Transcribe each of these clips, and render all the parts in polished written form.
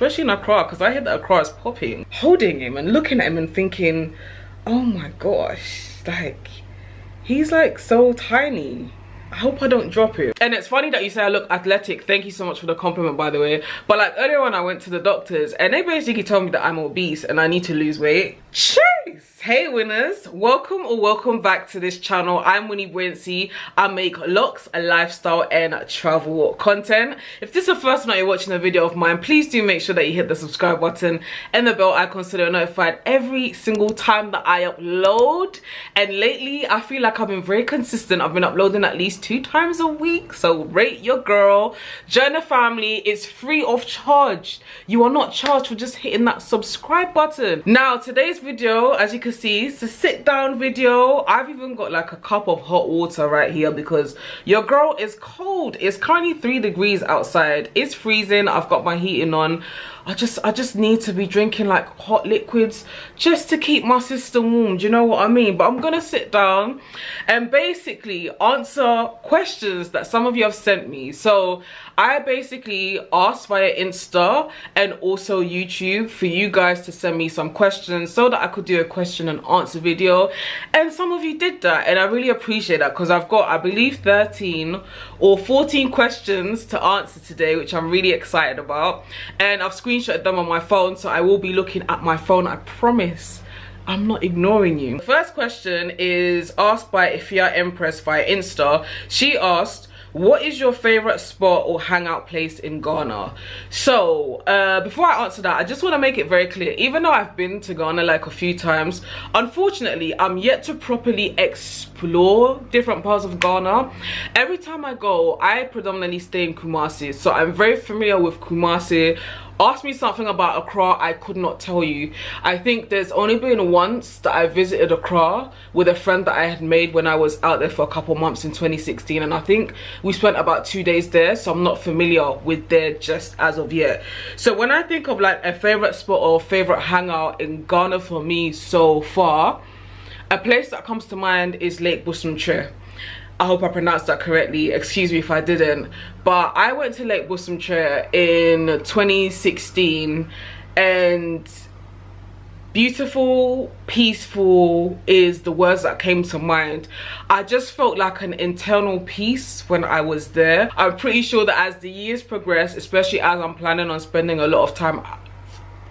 especially in Accra, because I heard that Accra is popping. Holding him and looking at him and thinking, oh my gosh, like, he's like so tiny. I hope I don't drop him. And it's funny that you say I look athletic. Thank you so much for the compliment, by the way. But like earlier on, I went to the doctors and they basically told me that I'm obese and I need to lose weight. Cheers! Hey winners, welcome or welcome back to this channel. I'm Wini. I make looks, lifestyle and travel content. If this is the first time that you're watching a video of mine, please do make sure that you hit the subscribe button and the bell icon so you're notified every single time that I upload. And lately I feel like I've been very consistent. I've been uploading at least 2 times a week, so rate your girl. Join the family. It's free of charge. You are not charged for just hitting that subscribe button. Now today's video, as you can see, it's a sit down video. I've even got like a cup of hot water right here because your girl is cold. It's currently 3 degrees outside. It's freezing. I've got my heating on. I just need to be drinking like hot liquids just to keep my system warm. Do you know what I mean? But I'm gonna sit down and basically answer questions that some of you have sent me. So I basically asked via Insta and also YouTube for you guys to send me some questions so that I could do a question and answer video, and some of you did that and I really appreciate that because I've got, I believe, 13 or 14 questions to answer today, which I'm really excited about, and I've screenshotted them on my phone, so I will be looking at my phone. I promise I'm not ignoring you. The first question is asked by Ifia Empress via Insta. She asked, what is your favorite spot or hangout place in Ghana? So before I answer that, I just want to make it very clear, even though I've been to Ghana like a few times, unfortunately I'm yet to properly explore different parts of Ghana. Every time I go, I predominantly stay in Kumasi, so I'm very familiar with Kumasi. Ask me something about Accra, I could not tell you. I think there's only been once that I visited Accra with a friend that I had made when I was out there for a couple months in 2016, and I think we spent about 2 days there, so I'm not familiar with there just as of yet. So when I think of like a favorite spot or favorite hangout in Ghana for me so far, a place that comes to mind is Lake Busumtre. I hope I pronounced that correctly, excuse me if I didn't, but I went to Lake Busumtre in 2016 and beautiful, peaceful is the words that came to mind. I just felt like an internal peace when I was there. I'm pretty sure that as the years progress, especially as I'm planning on spending a lot of time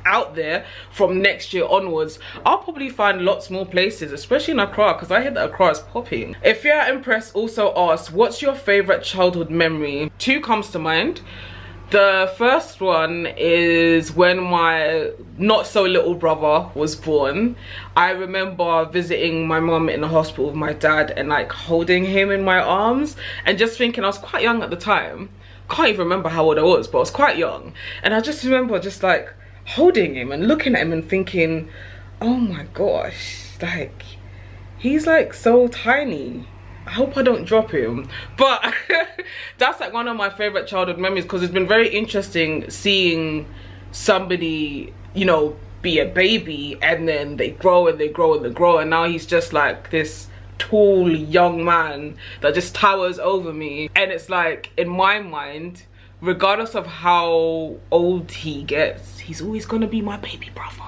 out there from next year onwards, I'll probably find lots more places, especially in Accra, because I hear that Accra is popping. Ifia Empress also asked, what's your favorite childhood memory? 2 comes to mind. The first one is when my not so little brother was born. I remember visiting my mum in the hospital with my dad and like holding him in my arms and just thinking, I was quite young at the time, can't even remember how old I was, but I was quite young, and I just remember just like holding him and looking at him and thinking, oh my gosh, like, he's like so tiny. I hope I don't drop him. But that's like one of my favorite childhood memories, because it's been very interesting seeing somebody, you know, be a baby and then they grow and they grow and they grow, and now he's just like this tall young man that just towers over me. And it's like, in my mind, regardless of how old he gets, he's always gonna be my baby brother.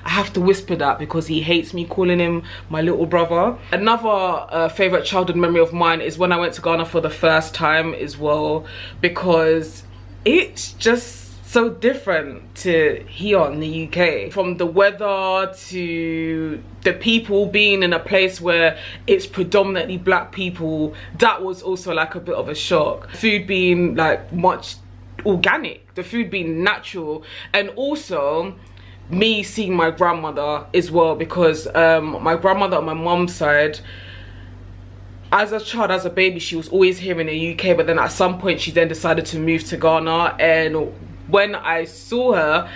I have to whisper that because he hates me calling him my little brother. Another favorite childhood memory of mine is when I went to Ghana for the first time as well, because it's just so different to here in the UK. From the weather to the people being in a place where it's predominantly black people, that was also like a bit of a shock. Food being like much organic, the food being natural, and also me seeing my grandmother as well, because my grandmother on my mom's side, as a child, as a baby, she was always here in the UK, but then at some point she then decided to move to Ghana, and when I saw her,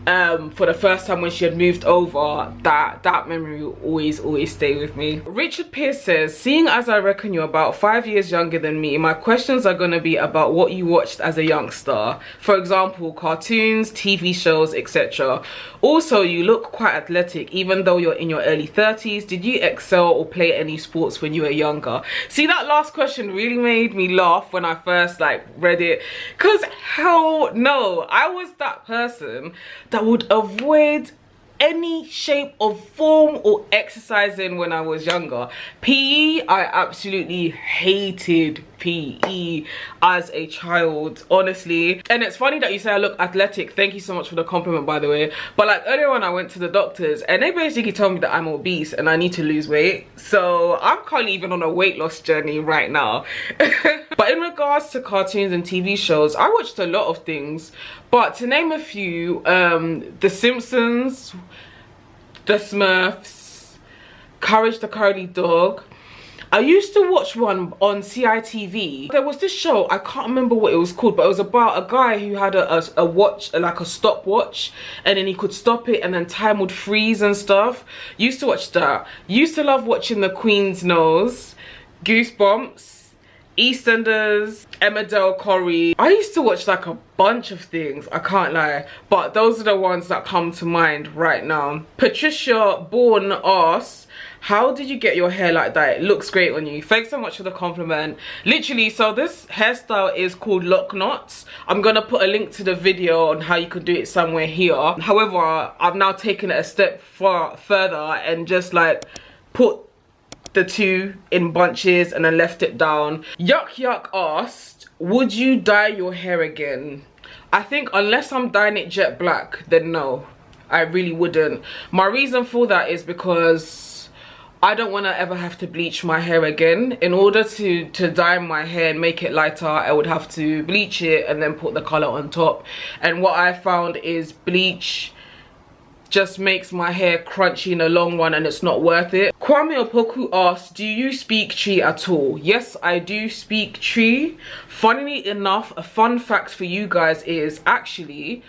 for the first time when she had moved over, that memory will always stay with me. Richard Pierce says, seeing as I reckon you're about 5 years younger than me, my questions are going to be about what you watched as a youngster. For example, cartoons, TV shows, etc. Also, you look quite athletic even though you're in your early 30s. Did you excel or play any sports when you were younger? See, that last question really made me laugh when I first like read it, because hell no, I was that person that would avoid any shape or form or exercising when I was younger. PE, I absolutely hated PE as a child, honestly. And it's funny that you say I look athletic. Thank you so much for the compliment, by the way. But like earlier on, I went to the doctors and they basically told me that I'm obese and I need to lose weight. So I'm currently even on a weight loss journey right now. But in regards to cartoons and TV shows, I watched a lot of things. But to name a few, The Simpsons, The Smurfs, Courage the Cowardly Dog. I used to watch one on CITV. There was this show, I can't remember what it was called, but it was about a guy who had a watch, like a stopwatch, and then he could stop it and then time would freeze and stuff. Used to watch that. Used to love watching The Queen's Nose, Goosebumps, EastEnders, Emmerdale Corrie. I used to watch like a bunch of things, I can't lie, but those are the ones that come to mind right now. Patricia Bourne asks, how did you get your hair like that? It looks great on you. Thanks so much for the compliment. Literally, so this hairstyle is called lock knots. I'm gonna put a link to the video on how you can do it somewhere here. However, I've now taken it a step further and just like put the two in bunches and then left it down. Yuck asked, would you dye your hair again? I think unless I'm dyeing it jet black, then no, I really wouldn't. My reason for that is because I don't want to ever have to bleach my hair again. In order to dye my hair and make it lighter, I would have to bleach it and then put the color on top. And what I found is bleach just makes my hair crunchy in the long run and it's not worth it. Kwame Opoku asked, do you speak Tree at all? Yes, I do speak Tree. Funnily enough, a fun fact for you guys is actually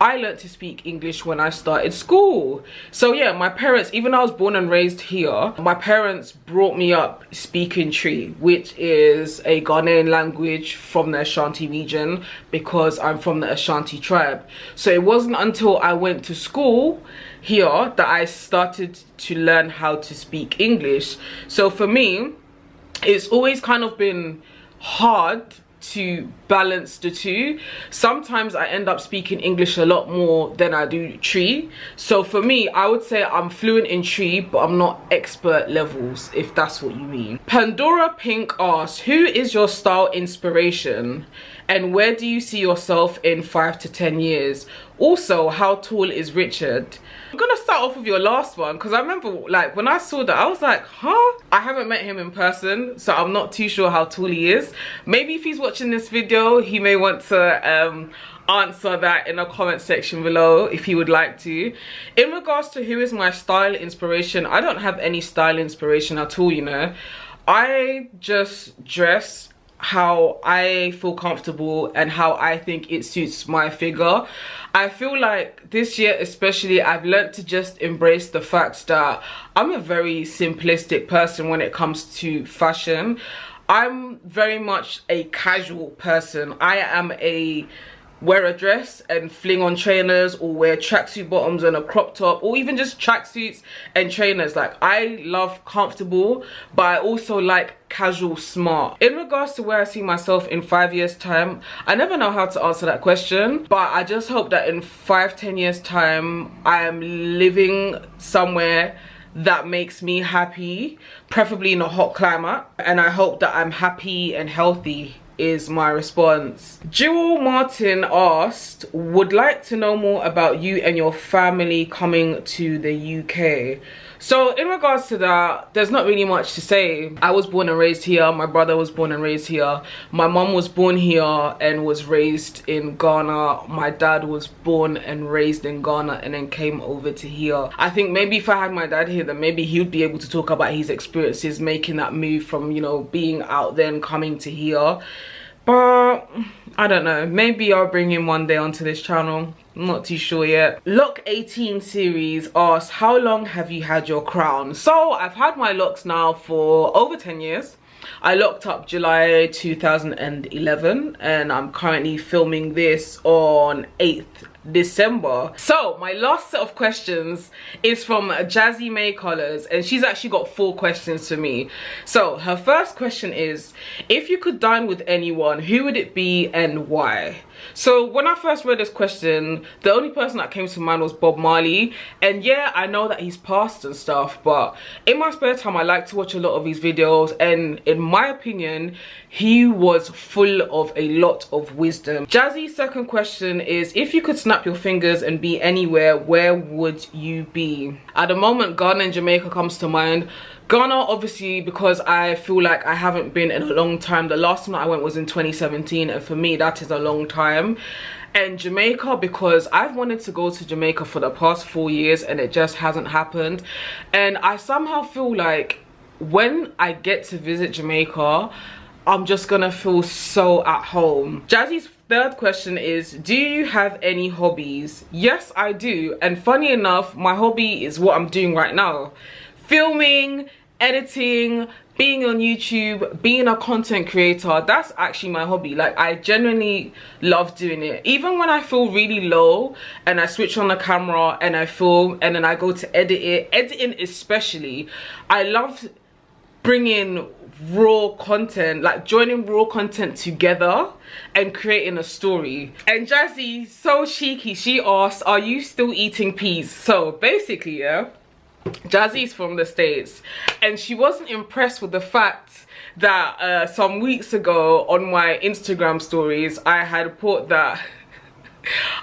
I learned to speak English when I started school. So yeah, my parents, even though I was born and raised here, my parents brought me up speaking Tree, which is a Ghanaian language from the Ashanti region, because I'm from the Ashanti tribe. So it wasn't until I went to school here that I started to learn how to speak English. So for me, it's always kind of been hard to balance the two. Sometimes I end up speaking English a lot more than I do Tree. So for me, I would say I'm fluent in Tree, but I'm not expert levels, if that's what you mean. Pandora Pink asks, who is your style inspiration and where do you see yourself in 5 to 10 years? Also, how tall is Richard? I'm gonna start off with your last one, because I remember like when I saw that I was like, huh? I haven't met him in person, so I'm not too sure how tall he is. Maybe if he's watching this video, he may want to answer that in the comment section below if he would like to. In regards to who is my style inspiration, I don't have any style inspiration at all, you know. I just dress how I feel comfortable and how I think it suits my figure. I feel like this year especially, I've learned to just embrace the fact that I'm a very simplistic person when it comes to fashion. I'm very much a casual person. I am a wear a dress and fling on trainers, or wear tracksuit bottoms and a crop top, or even just tracksuits and trainers. Like, I love comfortable, but I also like casual smart. In regards to where I see myself in 5 years time, I never know how to answer that question, but I just hope that in 5-10 years time I am living somewhere that makes me happy, preferably in a hot climate, and I hope that I'm happy and healthy is my response. Jewel Martin asked, would like to know more about you and your family coming to the UK. So in regards to that, there's not really much to say. I was born and raised here. My brother was born and raised here. My mom was born here and was raised in Ghana. My dad was born and raised in Ghana and then came over to here. I think maybe if I had my dad here, then maybe he would be able to talk about his experiences making that move from, you know, being out there and coming to here. But I don't know, maybe I'll bring him one day onto this channel. I'm not too sure yet. Lock 18 series asks, how long have you had your crown? So I've had my locks now for over 10 years. I locked up July 2011 and I'm currently filming this on 8th December. So my last set of questions is from Jazzy May Colors, and she's actually got 4 questions for me. So her first question is, if you could dine with anyone, who would it be and why? So when I first read this question, the only person that came to mind was Bob Marley. And yeah, I know that he's passed and stuff, but in my spare time I like to watch a lot of his videos, and in my opinion he was full of a lot of wisdom. Jazzy's second question is, if you could snap your fingers and be anywhere, where would you be? At the moment, Ghana and Jamaica comes to mind. Ghana, obviously, because I feel like I haven't been in a long time. The last time I went was in 2017, and for me that is a long time. And Jamaica, because I've wanted to go to Jamaica for the past 4 years and it just hasn't happened. And I somehow feel like when I get to visit Jamaica, I'm just gonna feel so at home. Jazzy's third question is, do you have any hobbies? Yes, I do. And funny enough, my hobby is what I'm doing right now. Filming, editing, being on YouTube, being a content creator. That's actually my hobby. Like, I genuinely love doing it. Even when I feel really low and I switch on the camera and I film and then I go to edit it, editing especially, I love bringing raw content, like joining raw content together and creating a story. And Jazzy, so cheeky, she asked, are you still eating peas? So basically, yeah, Jazzy's from the States and she wasn't impressed with the fact that some weeks ago on my Instagram stories I had put that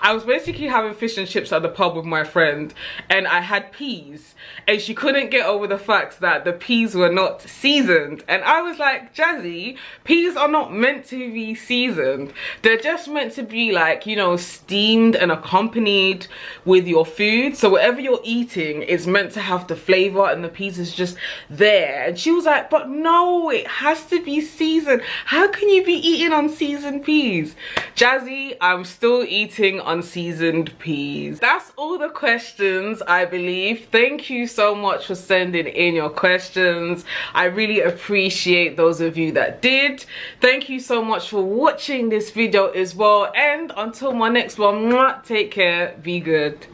I was basically having fish and chips at the pub with my friend and I had peas, and she couldn't get over the fact that the peas were not seasoned. And I was like, Jazzy, peas are not meant to be seasoned. They're just meant to be, like, you know, steamed and accompanied with your food. So whatever you're eating is meant to have the flavor and the peas is just there. And she was like, but no, it has to be seasoned. How can you be eating unseasoned peas? Jazzy, I'm still eating unseasoned peas. That's all the questions, I believe. Thank you so much for sending in your questions. I really appreciate those of you that did. Thank you so much for watching this video as well, and until my next one, take care, be good.